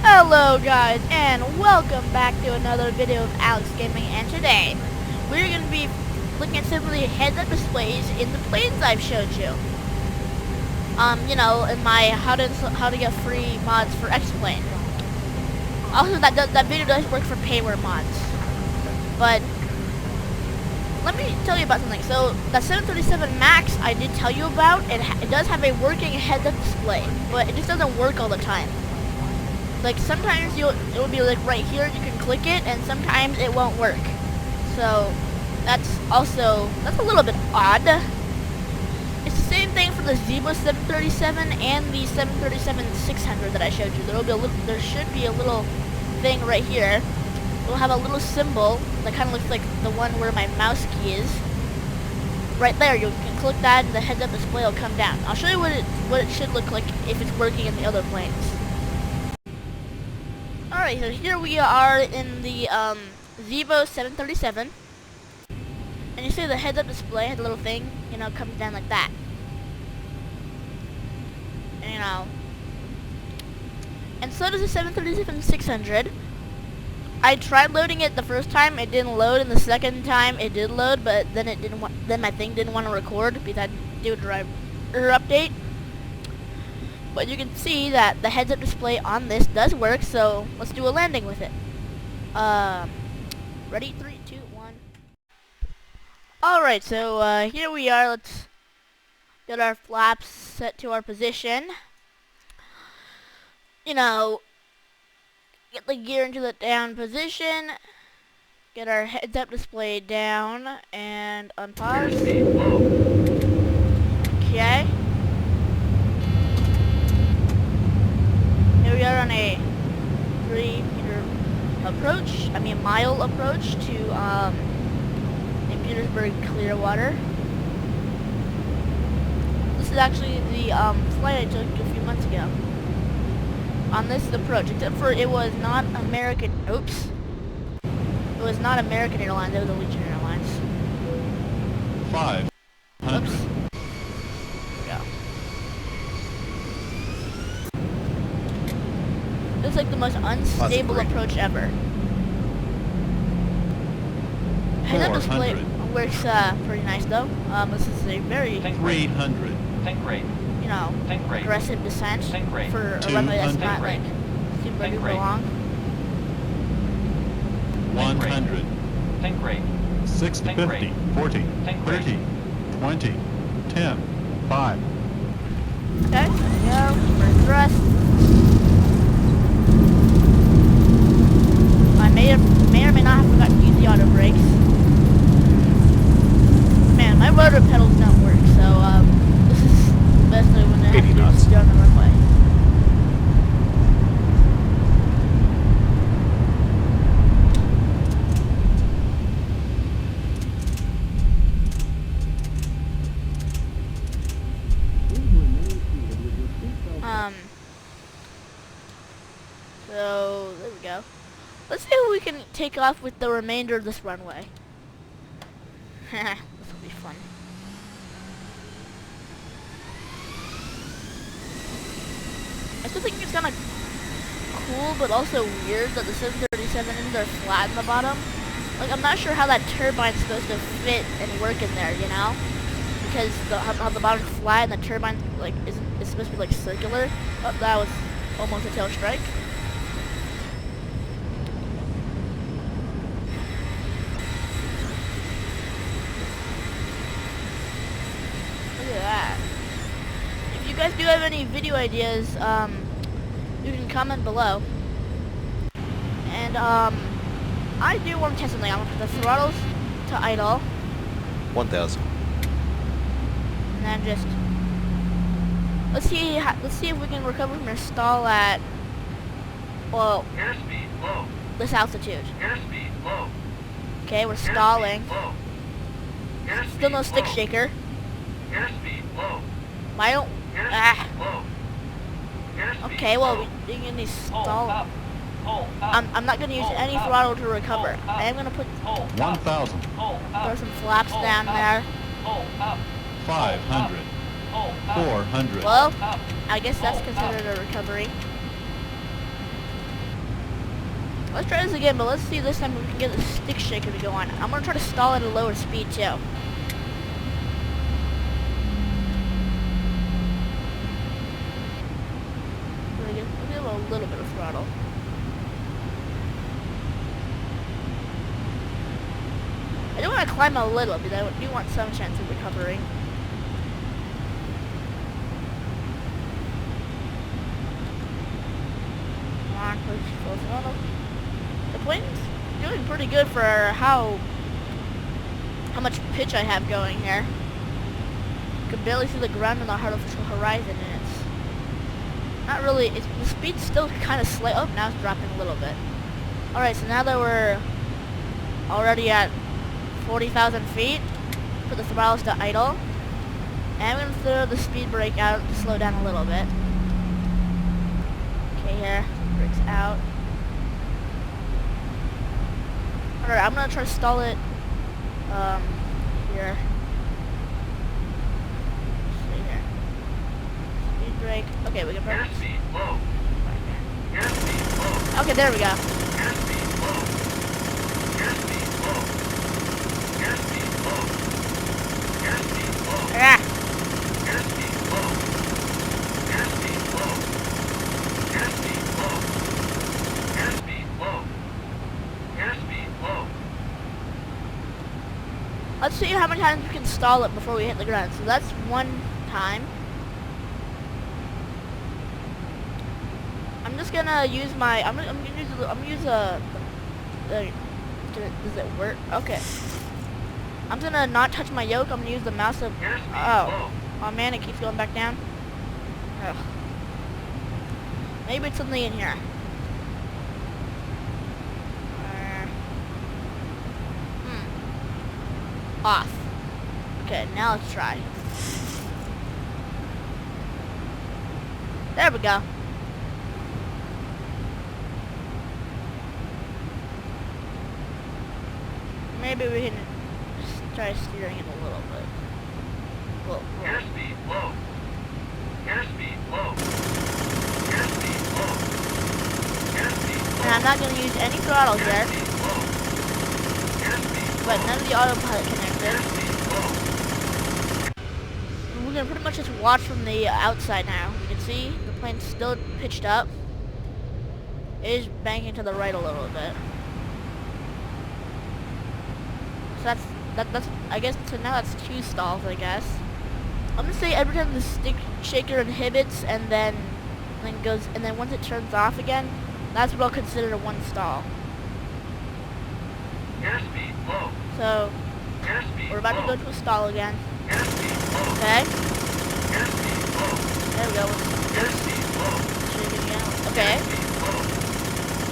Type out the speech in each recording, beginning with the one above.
Hello guys, and welcome back to another video of Alex Gaming, and today we're going to be looking at some of the heads-up displays in the planes I've showed you. In my how to get free mods for X-Plane. Also, that video does work for payware mods. But let me tell you about something. So that 737 Max I did tell you about, it does have a working heads-up display, but it just doesn't work all the time. Like sometimes it will be like right here, you can click it, and sometimes it won't work. So that's a little bit odd. It's the same thing for the Zebo 737 and the 737-600 that I showed you. There should be a little thing right here. It'll have a little symbol that kind of looks like the one where my mouse key is. Right there, you can click that, and the heads-up display will come down. I'll show you what it should look like if it's working in the other planes. Alright, so here we are in the Zebo 737. And you see the heads-up display has a little thing, comes down like that. And so does the 737-600. I tried loading it the first time, it didn't load, and the second time it did load, but then then my thing didn't want to record because I didn't do a driver update. But you can see that the heads-up display on this does work, so let's do a landing with it. Ready? 3, 2, 1. Alright, so here we are. Let's get our flaps set to our position. Get the gear into the down position. Get our heads-up display down and unpause. Okay. Here we are on a 3-meter approach, mile approach to St. Petersburg Clearwater. This is actually the flight I took a few months ago on this approach, except for it was not American. Oops. It was not American Airlines, it was Allegiant Airlines. 500. Oops. There we go. It's like the most unstable approach ever. Heads-up display works pretty nice though. This is a very 300. Think rate. Aggressive descent for a runway that's not like super duper long. 100. Think rate. 60, 50, 40, 30, 20, 10, 5. Okay, there we go. First thrust. I may or may not have forgotten to use the auto brakes. Man, my rotor pedals don't work, so this is basically when I have to do this on the runway. So there we go. Let's see if we can take off with the remainder of this runway. This will be fun. I still think it's kind of cool, but also weird that the 737 is there flat in the bottom. Like, I'm not sure how that turbine's supposed to fit and work in there, Because how the bottom's flat and the turbine is supposed to be like circular. Oh, that was almost a tail strike. Look at that. If you guys do have any video ideas, you can comment below. And I do want to test something. I want to put the throttles to idle. 1,000. And then just let's see if we can recover from our stall at Airspeed low. this altitude. Airspeed low. Okay, we're stalling. Low. Airspeed Still no stick low. shaker. Airspeed low. Why don't Airspeed low. Airspeed Okay, well low. we can use Hold stall. up. Hold up. I'm not gonna use Hold any up. throttle to recover. Hold up. I am gonna put 1,000. throw some flaps Hold down up. there. Hold up. 500. Hold up. 400. Well, I guess that's considered a recovery. Let's try this again, but let's see this time if we can get the stick shaker to go on. I'm gonna try to stall at a lower speed too. We'll give a little bit of throttle. I do want to climb a little bit. I do want some chance of recovering. Come on, push full throttle. The plane's doing pretty good for how much pitch I have going here. You can barely see the ground on the artificial horizon, and it's not really. The speed's still kind of slight. Oh, now it's dropping a little bit. All right, so now that we're already at 40,000 feet, put the throttles to idle, and I'm gonna throw the speed brake out to slow down a little bit. Okay, here, brakes out. Alright, I'm gonna try to stall it, here. See here. Speed brake. Okay, we can press. Airspeed low. Airspeed low. Okay, there we go. Airspeed low. Airspeed low. Airspeed low. Airspeed low. Ah! Airspeed low. Airspeed low. Airspeed low. Airspeed low. Airspeed low. Let's see how many times we can stall it before we hit the ground. So that's one time. I'm just gonna use my. I'm gonna use a. Does it work? Okay. I'm gonna not touch my yoke. I'm gonna use the mouse to. Oh man, it keeps going back down. Ugh. Maybe it's something in here. Off. Okay, now let's try. There we go. Maybe we can just try steering it a little bit. Whoa. Airspeed low. Airspeed low. Airspeed low. Airspeed low. And I'm not going to use any throttle here, Airspeed low. Airspeed but none of the autopilot connected. Airspeed low. And we're going to pretty much just watch from the outside now. You can see the plane's still pitched up. It is banking to the right a little bit. So that's I guess, so now that's 2 stalls, I guess. I'm gonna say every time the stick shaker inhibits and then goes, and then once it turns off again, that's what I'll consider 1 stall. Airspeed low. So Airspeed we're about to low. go to a stall again. Airspeed low. Okay, Airspeed low. there we go. Airspeed low. Shaking again. Okay, Airspeed low.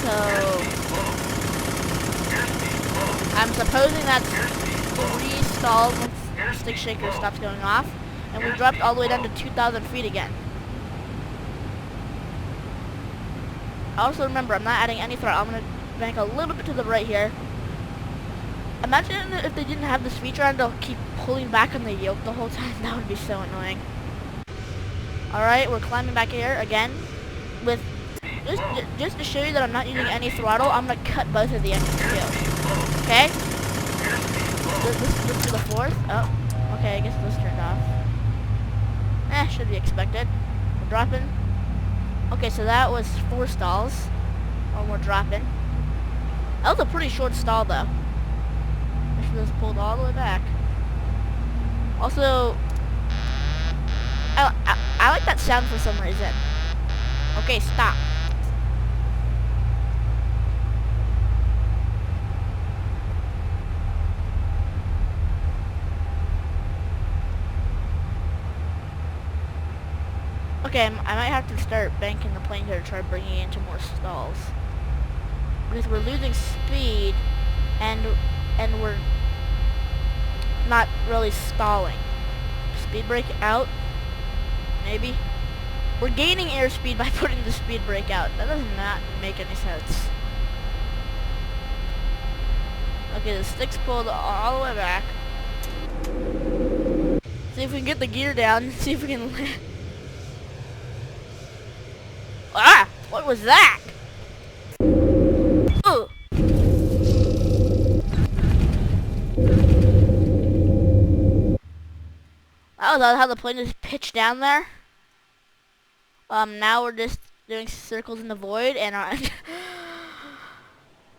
so Airspeed low. Airspeed low. I'm supposing that's Airspeed low. 3 stalls once the stick shaker stops going off, and we dropped all the way down to 2,000 feet again. Also remember, I'm not adding any throttle. I'm going to bank a little bit to the right here. Imagine if they didn't have this feature and they'll keep pulling back on the yoke the whole time. That would be so annoying. Alright, we're climbing back here again. With just to show you that I'm not using any throttle, I'm going to cut both of the engines too. Okay? Let's do the 4th. Oh, okay, I guess this turned off. Should be expected. We're dropping. Okay, so that was 4 stalls. Oh, we're dropping. That was a pretty short stall though. I should have pulled all the way back. Also, I like that sound for some reason. Okay, stop. Okay, I might have to start banking the plane here to try bringing it into more stalls. Because we're losing speed, and we're not really stalling. Speed brake out, maybe. We're gaining airspeed by putting the speed brake out. That does not make any sense. Okay, the stick's pulled all the way back. See if we can get the gear down. See if we can. Ah! What was that? Ooh! how the plane just pitched down there. Now we're just doing circles in the void, and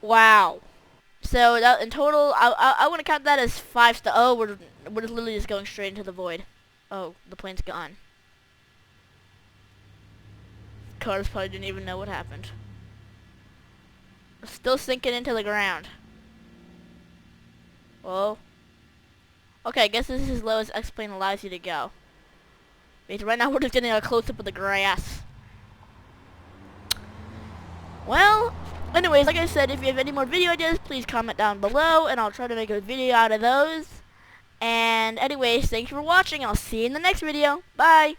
wow. So that, in total, I want to count that as 5 stars. Oh, we're just literally just going straight into the void. Oh, the plane's gone. Cars probably didn't even know what happened. We're still sinking into the ground. Whoa. Okay, I guess this is as low as X-Plane allows you to go. Because right now we're just getting a close-up of the grass. Well, anyways, like I said, if you have any more video ideas, please comment down below, and I'll try to make a video out of those. And anyways, thanks for watching. I'll see you in the next video. Bye!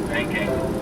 Thinking.